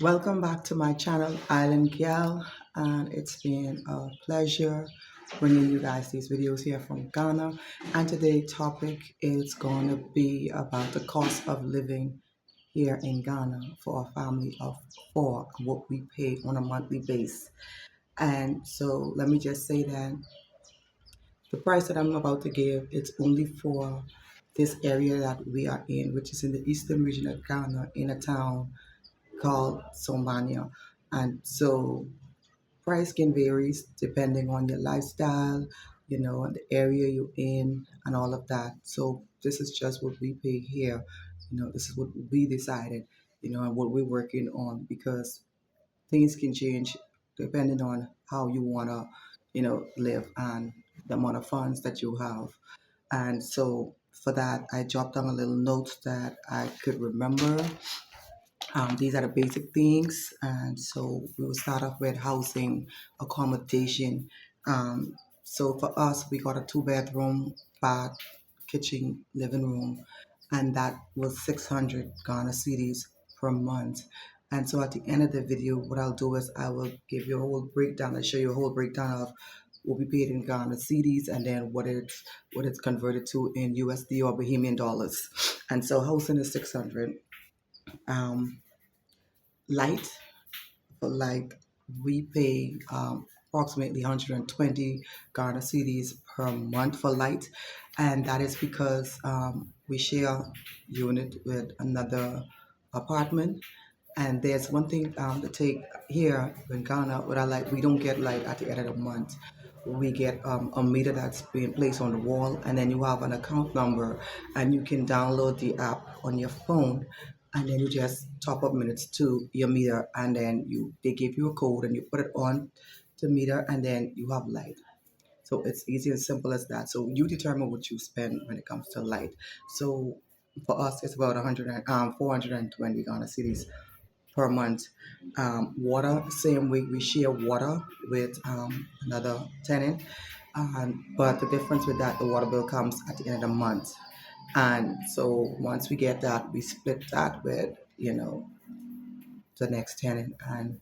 Welcome back to my channel, Island Gal, and it's been a pleasure bringing you guys these videos here from Ghana. And today's topic is going to be about the cost of living here in Ghana for a family of four, and what we pay on a monthly base. And so let me just say that the price that I'm about to give, it's only for this area that we are in, which is in the eastern region of Ghana, in a town called Somania. And so price can vary depending on your lifestyle, and the area you're in and all of that. So this is just what we pay here. This is what we decided, and what we're working on because things can change depending on how you wanna, live and the amount of funds that you have. And so for that, I jotted down a little notes that I could remember. These are the basic things. And so we will start off with housing accommodation. So for us, we got a two-bedroom, bath, kitchen, living room, and that was 600 Ghana cedis per month. And so at the end of the video, what I'll do is I will give you a whole breakdown. I'll show you a whole breakdown of what we paid in Ghana cedis and then what it's converted to in USD or Bahamian dollars. And so housing is 600. Um, Light, but like we pay approximately 120 Ghana cedis per month for light, and that is because we share unit with another apartment. And there's one thing to take here in Ghana with our light, we don't get light at the end of the month. We get a meter that's being placed on the wall, and then you have an account number, and you can download the app on your phone, and then you just top up minutes to your meter, and then they give you a code, and you put it on the meter, and then you have light. So it's easy and simple as that. So you determine what you spend when it comes to light. So for us, it's about 420 Ghana cedis per month. Water, same way we share water with another tenant. But the difference with that, the water bill comes at the end of the month. And so once we get that, we split that with, the next tenant. And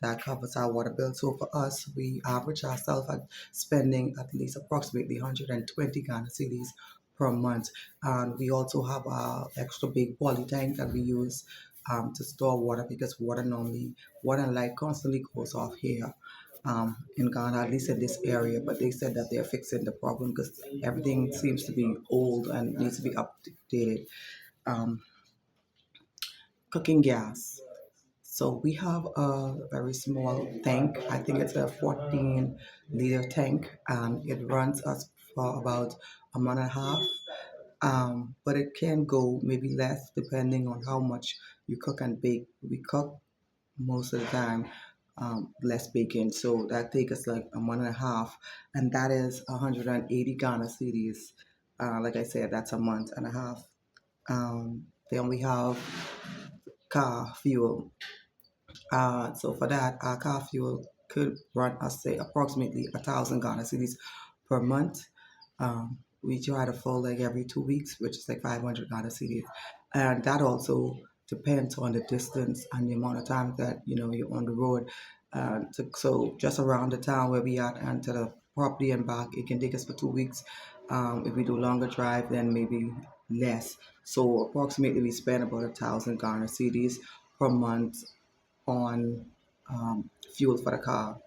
that covers our water bill. So for us, we average ourselves at spending at least approximately 120 Ghana cedis per month. And we also have a extra big poly tank that we use to store water because water and light constantly goes off here in Ghana, at least in this area. But they said that they're fixing the problem because everything seems to be old and needs to be updated. Um, Cooking gas. So we have a very small tank. I think it's a 14-liter tank, and it runs us for about a month and a half. But it can go maybe less depending on how much you cook and bake. We cook most of the time, less baking, so that takes us like a month and a half, and that is 180 Ghana cedis. Like I said, that's a month and a half. Then we have car fuel. So for that, our car fuel could run us say approximately 1,000 Ghana cedis per month. We try to fill like every 2 weeks, which is like 500 Ghana cedis, and that also depends on the distance and the amount of time that you're on the road. So just around the town where we are and to the property and back, it can take us for 2 weeks. If we do longer drive, then maybe less. So approximately we spend about 1,000 Ghana cedis per month on fuel for the car.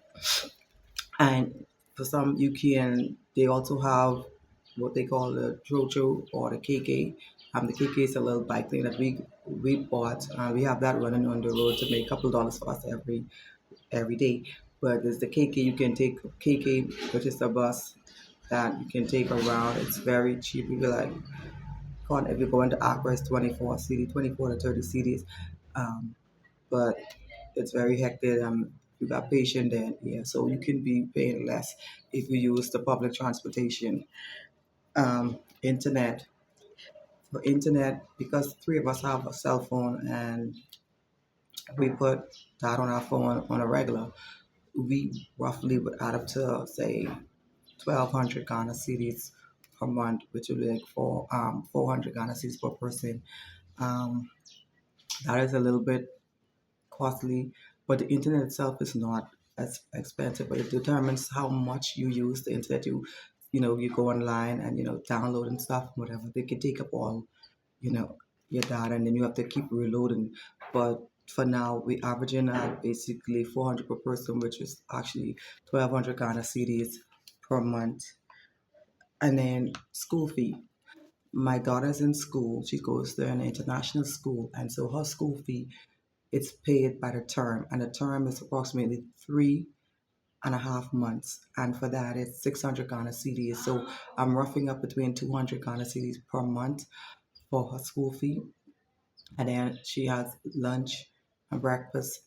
And for some, they also have what they call the Jojo or the KK. The KK is a little bike thing that we bought. We have that running on the road to make a couple dollars for us every day. But there's the KK, you can take KK, which is the bus that you can take around. It's very cheap. You like, if you go into Accra, it's 24 CD, 24 to 30 CDs. But it's very hectic. You got patient there, yeah. So you can be paying less if you use the public transportation. Internet for internet because three of us have a cell phone and we put that on our phone on a regular. We roughly would add up to say 1,200 Ghana cedis per month, which would be like 400 Ghana cedis per person. Um, that is a little bit. costly, but the internet itself is not as expensive, but it determines how much you use the internet. You go online and download and stuff, whatever. They can take up all you know your data, and then you have to keep reloading. But for now, we averaging at basically 400 per person, which is actually 1,200 Ghana cedis per month. And then school fee. My daughter's in school. She goes to an international school, and so her school fee it's paid by the term, and the term is approximately 3.5 months. And for that, it's 600 Ghana cedis. So I'm roughing up between 200 Ghana cedis per month for her school fee. And then she has lunch and breakfast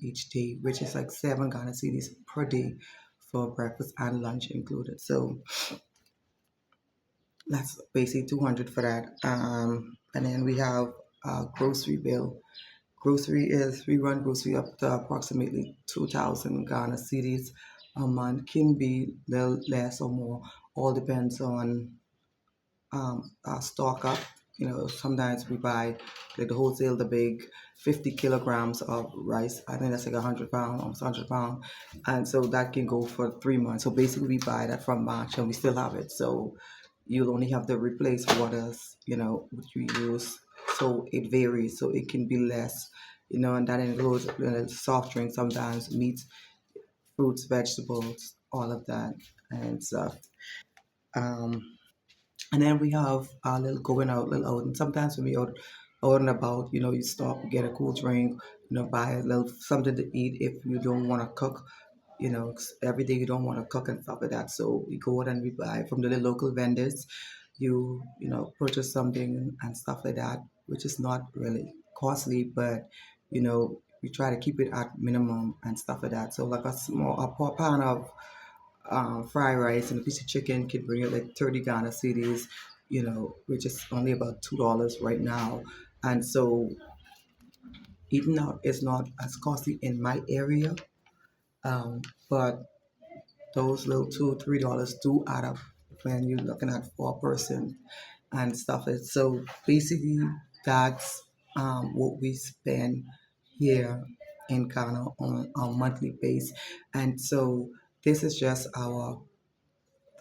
each day, which is like 7 Ghana cedis per day for breakfast and lunch included. So that's basically 200 for that. And then we have a grocery bill. We run grocery up to approximately 2,000 Ghana cedis a month. Can be little less or more. All depends on stock up. Sometimes we buy like the wholesale, the big 50 kilograms of rice. I think that's like 100 pound, almost 100 pound, and so that can go for 3 months. So basically, we buy that from March and we still have it. So you'll only have to replace what else what you use. So it varies. So it can be less. And that includes soft drinks, sometimes meat, fruits, vegetables, all of that and stuff. Um, And then we have our little going out, little out. And sometimes when we out and about, you stop, get a cool drink, buy a little something to eat if you don't want to cook. 'Cause every day you don't want to cook and stuff like that. So we go out and we buy from the little local vendors. Purchase something and stuff like that, which is not really costly, but we try to keep it at minimum and stuff like that. So like a pan of fried rice and a piece of chicken can bring you like 30 Ghana cedis, which is only about $2 right now. And so eating out is not as costly in my area, but those little $2, $3 do add up when you're looking at for a person and stuff. So basically, that's what we spend here in Ghana on a monthly base. And so this is just our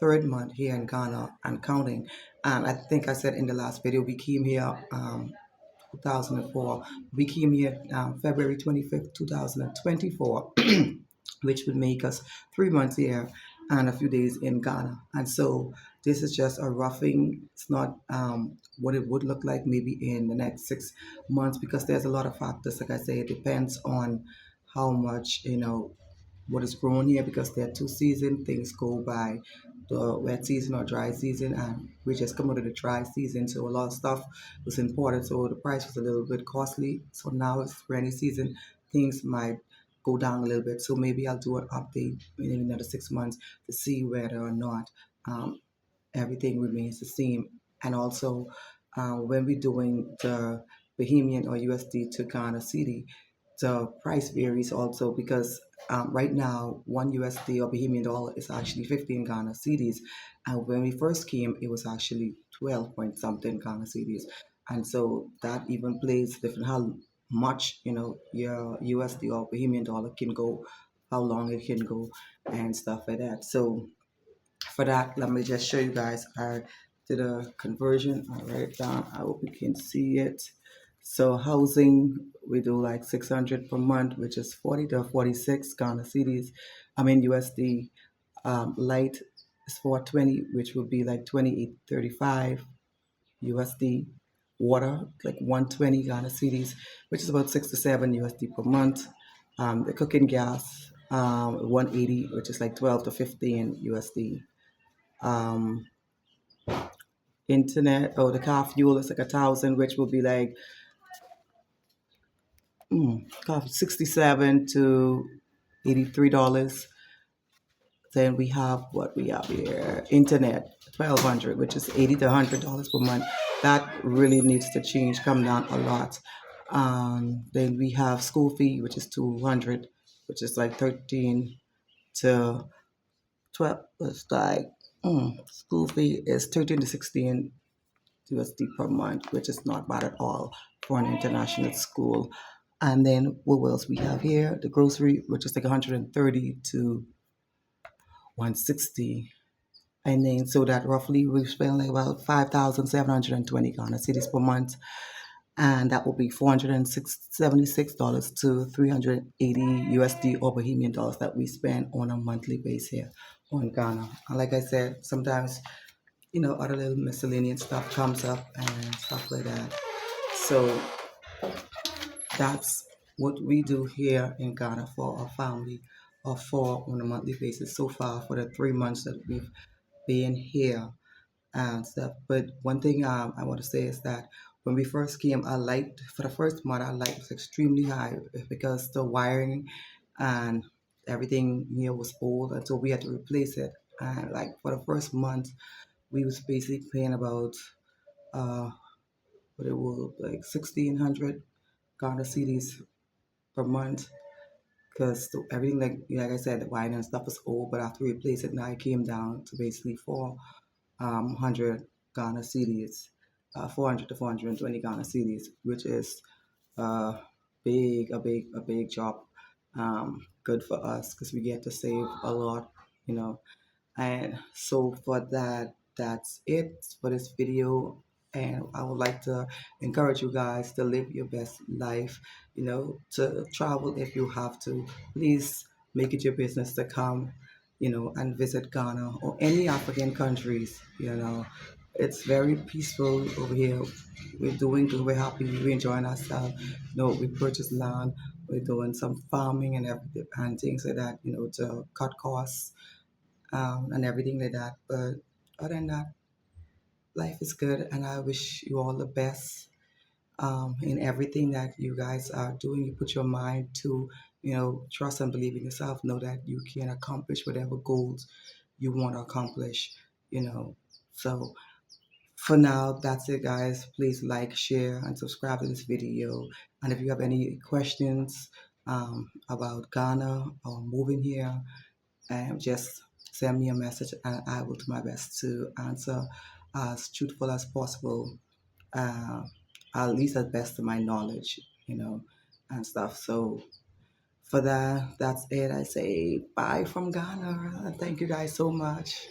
third month here in Ghana and counting. And I think I said in the last video, we came here 2004. We came here February 25th, 2024, which would make us 3 months here and a few days in Ghana. And so this is just a roughing. It's not what it would look like maybe in the next 6 months because there's a lot of factors. Like I say, it depends on how much, what is grown here because there are two seasons. Things go by the wet season or dry season, and we just come out of the dry season. So a lot of stuff was imported, so the price was a little bit costly. So now it's rainy season, things might go down a little bit. So maybe I'll do an update in another 6 months to see whether or not um, everything remains the same. And also, when we're doing the Bahamian or USD to Ghana cedi, the price varies also because right now, one USD or Bahamian dollar is actually 15 Ghana cedis. And when we first came, it was actually 12 point something Ghana cedis. And so that even plays different how much, your USD or Bahamian dollar can go, how long it can go, and stuff like that. So for that, let me just show you guys. I did a conversion. I write it down. I hope you can see it. So housing, we do like 600 per month, which is 40 to 46 Ghana cedis. I mean USD. Light is 420, which would be like 28.35 USD. Water, like 120 Ghana cedis, which is about 6 to 7 USD per month. The cooking gas, 180, which is like 12 to 15 USD. um Internet or the car fuel is like 1,000, which will be like 67 to $83. Then we have what we have here, internet 1,200, which is 80 to $100 per month. That really needs to change, come down a lot. Then we have school fee, which is 200, which is like 13 to 12. It's like school fee is 13 to 16 USD per month, which is not bad at all for an international school. And then what else we have here? The grocery, which is like 130 to 160. And then so that roughly we spend like about 5,720 Ghana cedis per month. And that will be $476 to 380 USD or Bahamian dollars that we spend on a monthly basis here on Ghana. And like I said, sometimes, other little miscellaneous stuff comes up and stuff like that. So that's what we do here in Ghana for our family of four on a monthly basis so far for the 3 months that we've been here and stuff. But one thing I want to say is that when we first came, our light for the first month, our light was extremely high because the wiring and everything here was old, and so we had to replace it. And like for the first month, we was basically paying about uh, what it was like 1,600 Ghana cedis per month because everything like I said, the wiring and stuff was old. But after we replaced it, now it came down to basically 100 Ghana cedis, 400 to 420 Ghana cedis, which is uh, a big job. Good for us because we get to save a lot, you know. And so for that, that's it for this video. And I would like to encourage you guys to live your best life, to travel if you have to. Please make it your business to come, and visit Ghana or any African countries, It's very peaceful over here. We're doing good, we're happy, we're enjoying ourselves. We purchased land, we're doing some farming and everything and things like that, to cut costs and everything like that. But other than that, life is good, and I wish you all the best in everything that you guys are doing. You put your mind to, trust and believe in yourself. Know that you can accomplish whatever goals you want to accomplish. So for now, that's it, guys. Please like, share, and subscribe to this video. And if you have any questions about Ghana or moving here, just send me a message and I will do my best to answer as truthful as possible, uh, at least as best of my knowledge, and stuff. So for that, that's it. I say bye from Ghana. Thank you guys so much.